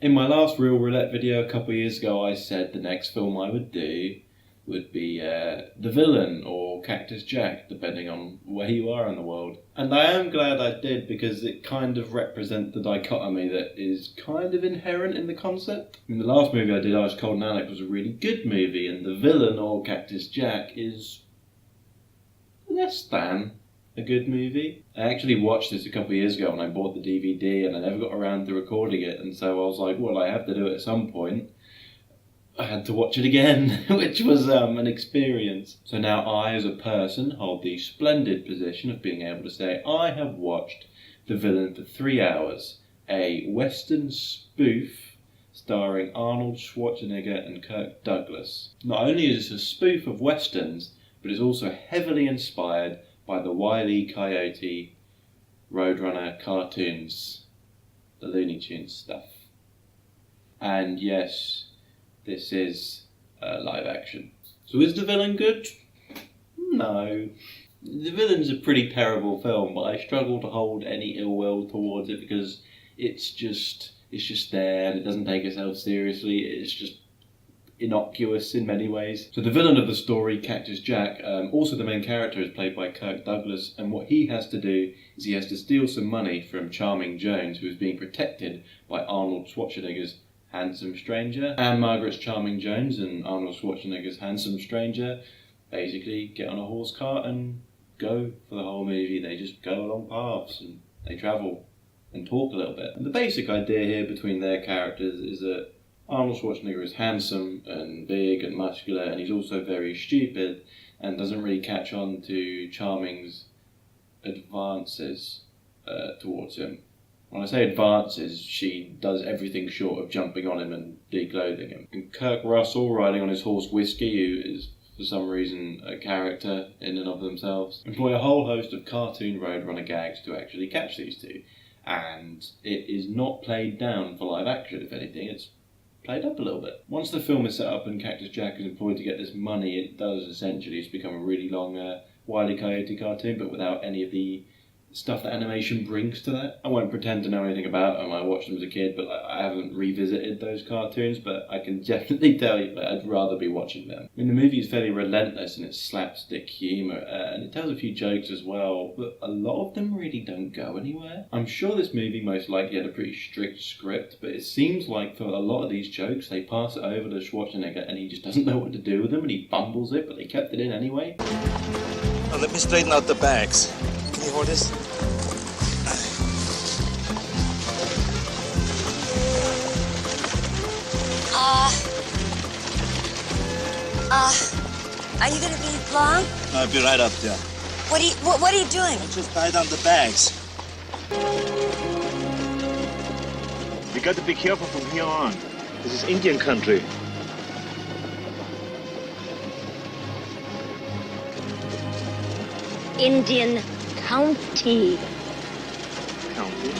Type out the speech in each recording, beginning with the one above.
In my last Real Roulette video a couple of years ago, I said the next film I would do would be The Villain or Cactus Jack, depending on where you are in the world. And I am glad I did, because it kind of represents the dichotomy that is kind of inherent in the concept. In the last movie I did, Ice Cold and Alec, was a really good movie, and The Villain or Cactus Jack is less than a good movie. I actually watched this a couple of years ago when I bought the DVD, and I never got around to recording it, and so I was like, well, I have to do it at some point. I had to watch it again, which was an experience. So now I, as a person, hold the splendid position of being able to say I have watched The Villain for 3 hours, a Western spoof starring Arnold Schwarzenegger and Kirk Douglas. Not only is this a spoof of Westerns, but it's also heavily inspired by the Wile E. Coyote Roadrunner cartoons, the Looney Tunes stuff. And yes, this is live action. So is The Villain good? No. The Villain's a pretty terrible film, but I struggle to hold any ill will towards it because it's just there and it doesn't take itself seriously. It's just innocuous in many ways. So the villain of the story, Cactus Jack, also the main character, is played by Kirk Douglas, and what he has to do is he has to steal some money from Charming Jones, who is being protected by Arnold Schwarzenegger's handsome stranger. Ann-Margaret's Charming Jones and Arnold Schwarzenegger's handsome stranger basically get on a horse cart and go for the whole movie. They just go along paths and they travel and talk a little bit. And the basic idea here between their characters is that Arnold Schwarzenegger is handsome and big and muscular, and he's also very stupid and doesn't really catch on to Charming's advances towards him. When I say advances, she does everything short of jumping on him and declothing him. And Kirk Russell, riding on his horse Whiskey, who is for some reason a character in and of themselves, employ a whole host of cartoon Roadrunner gags to actually catch these two. And it is not played down for live action, if anything, it's played up a little bit. Once the film is set up and Cactus Jack is employed to get this money, it does essentially just become a really long Wile E. Coyote cartoon, but without any of the stuff that animation brings to that. I won't pretend to know anything about them. I watched them as a kid, but I haven't revisited those cartoons, but I can definitely tell you that I'd rather be watching them. I mean, the movie is fairly relentless in its slapstick humour, and it tells a few jokes as well, but a lot of them really don't go anywhere. I'm sure this movie most likely had a pretty strict script, but it seems like for a lot of these jokes, they pass it over to Schwarzenegger and he just doesn't know what to do with them, and he bumbles it, but they kept it in anyway. Now let me straighten out the bags. Can you hold this? Are you gonna be long? I'll be right up there. What are you doing? I just tie down the bags. You got to be careful from here on. This is Indian country. Indian County. County?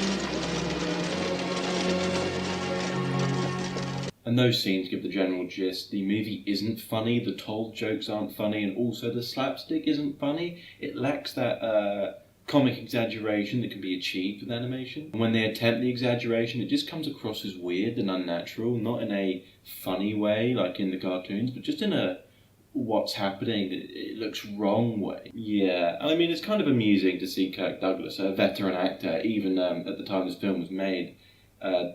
And those scenes give the general gist. The movie isn't funny, the told jokes aren't funny, and also the slapstick isn't funny. It lacks that comic exaggeration that can be achieved with animation. And when they attempt the exaggeration, it just comes across as weird and unnatural, not in a funny way like in the cartoons, but just in a what's happening, it looks wrong way. Yeah, and I mean, it's kind of amusing to see Kirk Douglas, a veteran actor, even at the time this film was made,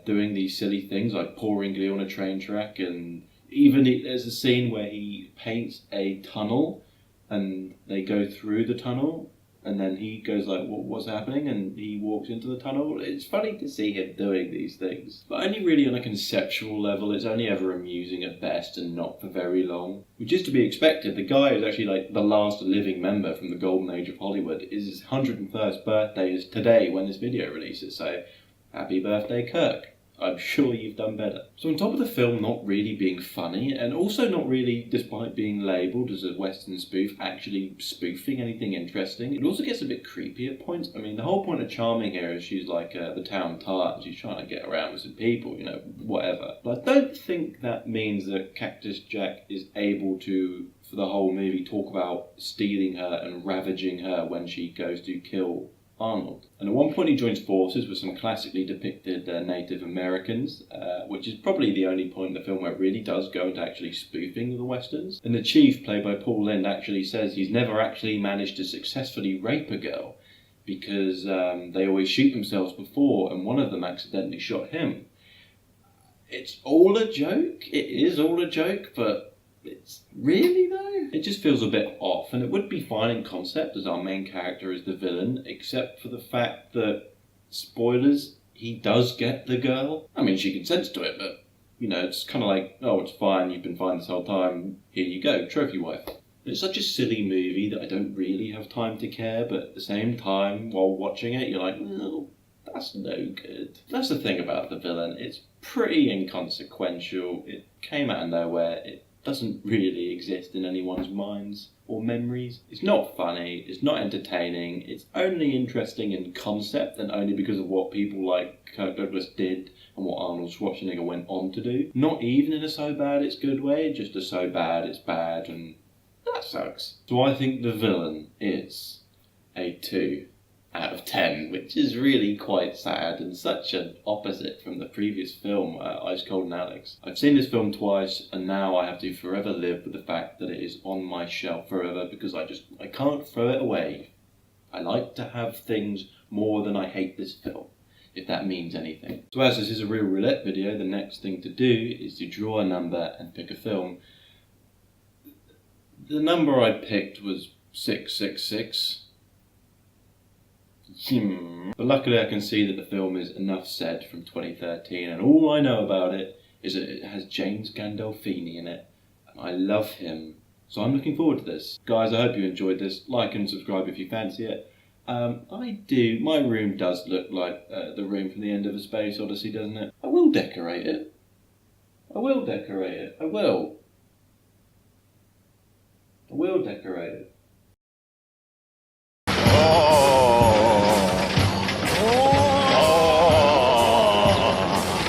doing these silly things like pouring glue on a train track, and even there's a scene where he paints a tunnel and they go through the tunnel and then he goes like, what's happening? And he walks into the tunnel. It's funny to see him doing these things, but only really on a conceptual level. It's only ever amusing at best and not for very long, which is to be expected. The guy is actually like the last living member from the golden age of Hollywood. His 101st birthday is today when this video releases, so happy birthday, Kirk. I'm sure you've done better. So on top of the film not really being funny, and also not really, despite being labelled as a Western spoof, actually spoofing anything interesting, it also gets a bit creepy at points. I mean, the whole point of Charming here is she's like the town tart, and she's trying to get around with some people, you know, whatever. But I don't think that means that Cactus Jack is able to, for the whole movie, talk about stealing her and ravaging her when she goes to kill Arnold. And at one point he joins forces with some classically depicted Native Americans, which is probably the only point in the film where it really does go into actually spoofing the Westerns. And the chief, played by Paul Lynde, actually says he's never actually managed to successfully rape a girl because they always shoot themselves before, and one of them accidentally shot him. It's all a joke. It is all a joke, but it's really though? It just feels a bit off, and it would be fine in concept as our main character is the villain, except for the fact that, spoilers, he does get the girl. I mean, she consents to it, but, you know, it's kind of like, oh, it's fine, you've been fine this whole time, here you go, trophy wife. It's such a silly movie that I don't really have time to care, but at the same time, while watching it, you're like, well, that's no good. That's the thing about the villain, it's pretty inconsequential, it came out of nowhere, it doesn't really exist in anyone's minds or memories. It's not funny, it's not entertaining, it's only interesting in concept and only because of what people like Kirk Douglas did and what Arnold Schwarzenegger went on to do. Not even in a so bad it's good way, just a so bad it's bad, and that sucks. So I think the villain is a 2 out of 10, which is really quite sad and such an opposite from the previous film, Ice Cold and Alex. I've seen this film twice and now I have to forever live with the fact that it is on my shelf forever because I can't throw it away. I like to have things more than I hate this film, if that means anything. So as this is a real roulette video, the next thing to do is to draw a number and pick a film. The number I picked was 666. But luckily I can see that the film is Enough Said from 2013, and all I know about it is that it has James Gandolfini in it, and I love him. So I'm looking forward to this. Guys, I hope you enjoyed this. Like and subscribe if you fancy it. I do. My room does look like the room from the end of A Space Odyssey, doesn't it? I will decorate it. I will decorate it.